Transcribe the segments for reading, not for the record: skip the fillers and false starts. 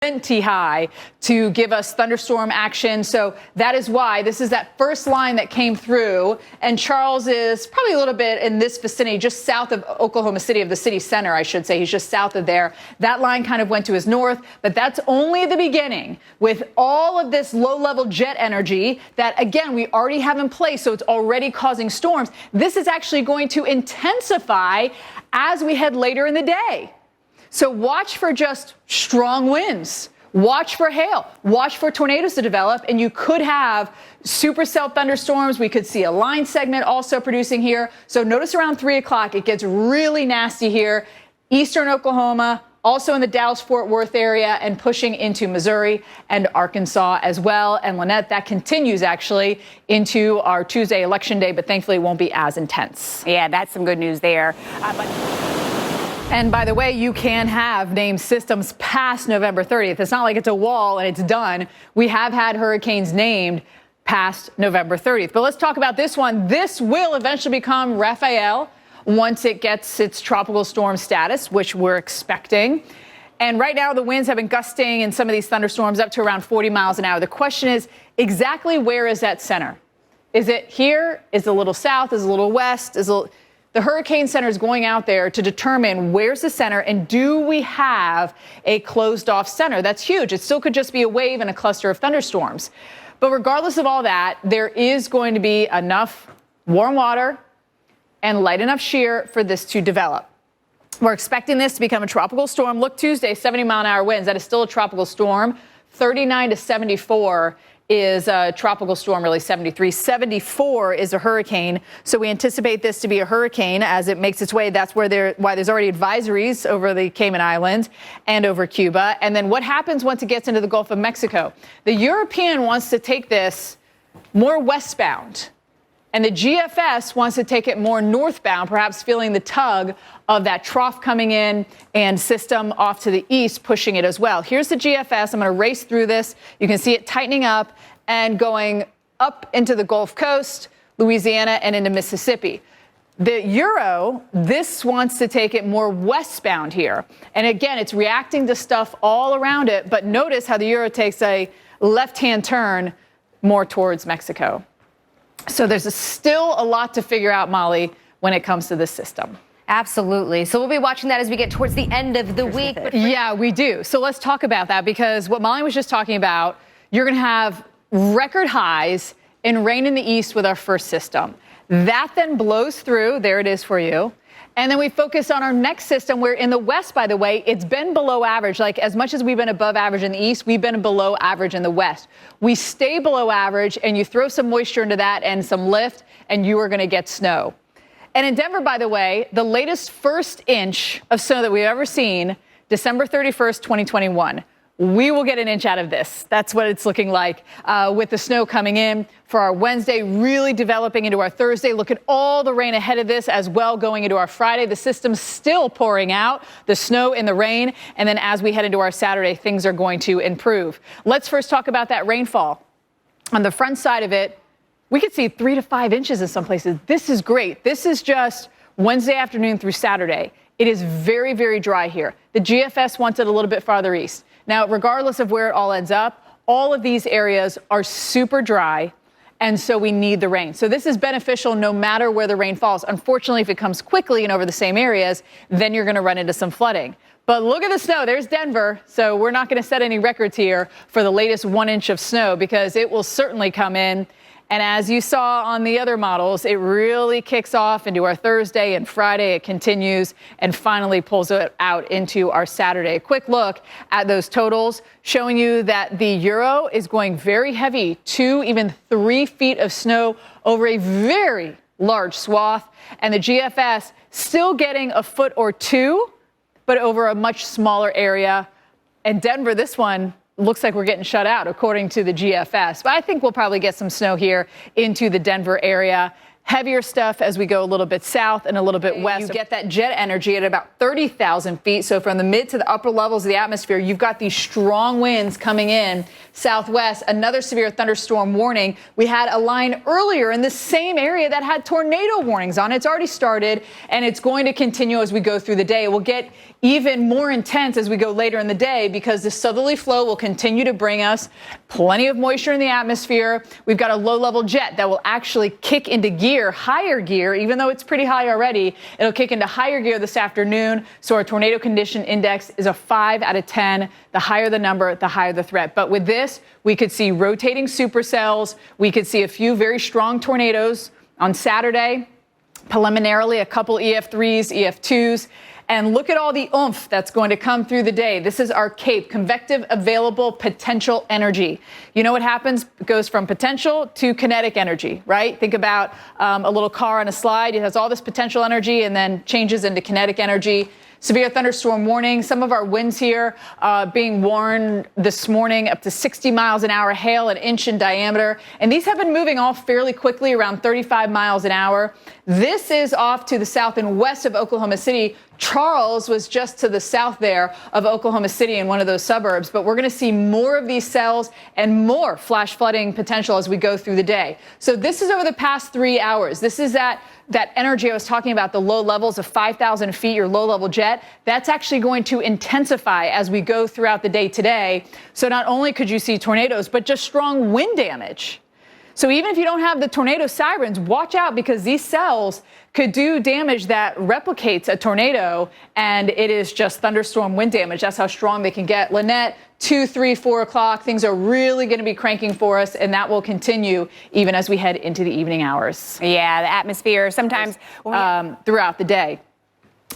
plenty high to give us thunderstorm action. So that is why this is that first line that came through. And Charles is probably a little bit in this vicinity, just south of Oklahoma City, of the city center, I should say. He's just south of there. That line kind of went to his north, but that's only the beginning with all of this low-level jet energy that, again, we already have in place. So it's already causing storms. This is actually going to intensify as we head later in the day. So watch for just strong winds, watch for hail, watch for tornadoes to develop, and you could have supercell thunderstorms. We could see a line segment also producing here. So notice around 3 o'clock, it gets really nasty here. Eastern Oklahoma, also in the Dallas-Fort Worth area, and pushing into Missouri and Arkansas as well. And Lynette, that continues actually into our Tuesday election day, but thankfully it won't be as intense. Yeah, that's some good news there. And by the way, you can have named systems past November 30th. It's not like it's a wall and it's done. We have had hurricanes named past November 30th. But let's talk about this one. This will eventually become Rafael once it gets its tropical storm status, which we're expecting. And right now, the winds have been gusting in some of these thunderstorms up to around 40 miles an hour. The question is, exactly where is that center? Is it here? Is it a little south? Is it a little west? The Hurricane Center is going out there to determine where's the center and do we have a closed off center. That's huge. It still could just be a wave and a cluster of thunderstorms. But regardless of all that, there is going to be enough warm water and light enough shear for this to develop. We're expecting this to become a tropical storm. Look, Tuesday, 70-mile-an-hour winds. That is still a tropical storm. 39 to 74 is a tropical storm, really 73. 74 is a hurricane. So we anticipate this to be a hurricane as it makes its way. That's why there's already advisories over the Cayman Islands and over Cuba. And then what happens once it gets into the Gulf of Mexico? The European wants to take this more westbound. And the GFS wants to take it more northbound, perhaps feeling the tug of that trough coming in and system off to the east, pushing it as well. Here's the GFS. I'm going to race through this. You can see it tightening up and going up into the Gulf Coast, Louisiana, and into Mississippi. The Euro, this wants to take it more westbound here. And again, it's reacting to stuff all around it. But notice how the Euro takes a left-hand turn more towards Mexico. So there's still a lot to figure out, Molly, when it comes to this system. Absolutely. So we'll be watching that as we get towards the end of the week. Yeah, we do. So let's talk about that, because what Molly was just talking about, you're going to have record highs in rain in the east with our first system. That then blows through. There it is for you. And then we focus on our next system, where in the west, by the way, it's been below average. Like, as much as we've been above average in the east, we've been below average in the west. We stay below average, and you throw some moisture into that and some lift, and you are going to get snow. And in Denver, by the way, the latest first inch of snow that we've ever seen, December 31st, 2021. We will get an inch out of this. That's what it's looking like with the snow coming in for our Wednesday, really developing into our Thursday. Look at all the rain ahead of this as well going into our Friday. The system's still pouring out, the snow and the rain. And then as we head into our Saturday, things are going to improve. Let's first talk about that rainfall. On the front side of it, we could see 3 to 5 inches in some places. This is great. This is just Wednesday afternoon through Saturday. It is very, very dry here. The GFS wants it a little bit farther east. Now, regardless of where it all ends up, all of these areas are super dry, and so we need the rain. So this is beneficial no matter where the rain falls. Unfortunately, if it comes quickly and over the same areas, then you're going to run into some flooding. But look at the snow. There's Denver. So we're not going to set any records here for the latest 1 inch of snow, because it will certainly come in. And as you saw on the other models, it really kicks off into our Thursday and Friday. It continues and finally pulls it out into our Saturday. A quick look at those totals showing you that the Euro is going very heavy, 2, even 3 feet of snow over a very large swath. And the GFS still getting a foot or 2, but over a much smaller area. And Denver, this one, looks like we're getting shut out, according to the GFS. But I think we'll probably get some snow here into the Denver area. Heavier stuff as we go a little bit south and a little bit west. You get that jet energy at about 30,000 feet. So from the mid to the upper levels of the atmosphere, you've got these strong winds coming in southwest. Another severe thunderstorm warning. We had a line earlier in the same area that had tornado warnings on it. It's already started, and it's going to continue as we go through the day. It will get even more intense as we go later in the day because the southerly flow will continue to bring us plenty of moisture in the atmosphere. We've got a low-level jet that will actually kick into gear, higher gear, even though it's pretty high already. It'll kick into higher gear this afternoon. So our tornado condition index is a 5 out of 10. The higher the number, the higher the threat. But with this, we could see rotating supercells. We could see a few very strong tornadoes on Saturday. Preliminarily, a couple EF3s, EF2s. And look at all the oomph that's going to come through the day. This is our CAPE, convective available potential energy. You know what happens? It goes from potential to kinetic energy, right? Think about a little car on a slide. It has all this potential energy and then changes into kinetic energy. Severe thunderstorm warning. Some of our winds here being warned this morning up to 60 miles an hour, hail an inch in diameter. And these have been moving off fairly quickly, around 35 miles an hour. This is off to the south and west of Oklahoma City. Charles was just to the south there of Oklahoma City in one of those suburbs. But we're going to see more of these cells and more flash flooding potential as we go through the day. So this is over the past 3 hours. This is that energy I was talking about, the low levels of 5,000 feet, your low-level jet. That's actually going to intensify as we go throughout the day today. So not only could you see tornadoes, but just strong wind damage. So even if you don't have the tornado sirens, watch out because these cells could do damage that replicates a tornado, and it is just thunderstorm wind damage. That's how strong they can get. Lynette, 2, 3, 4 o'clock, things are really going to be cranking for us, and that will continue even as we head into the evening hours. Yeah, the atmosphere sometimes throughout the day.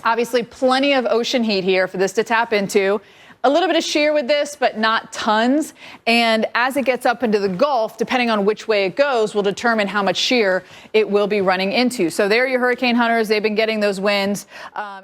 Obviously, plenty of ocean heat here for this to tap into. A little bit of shear with this, but not tons. And as it gets up into the Gulf, depending on which way it goes, will determine how much shear it will be running into. So there are your hurricane hunters. They've been getting those winds.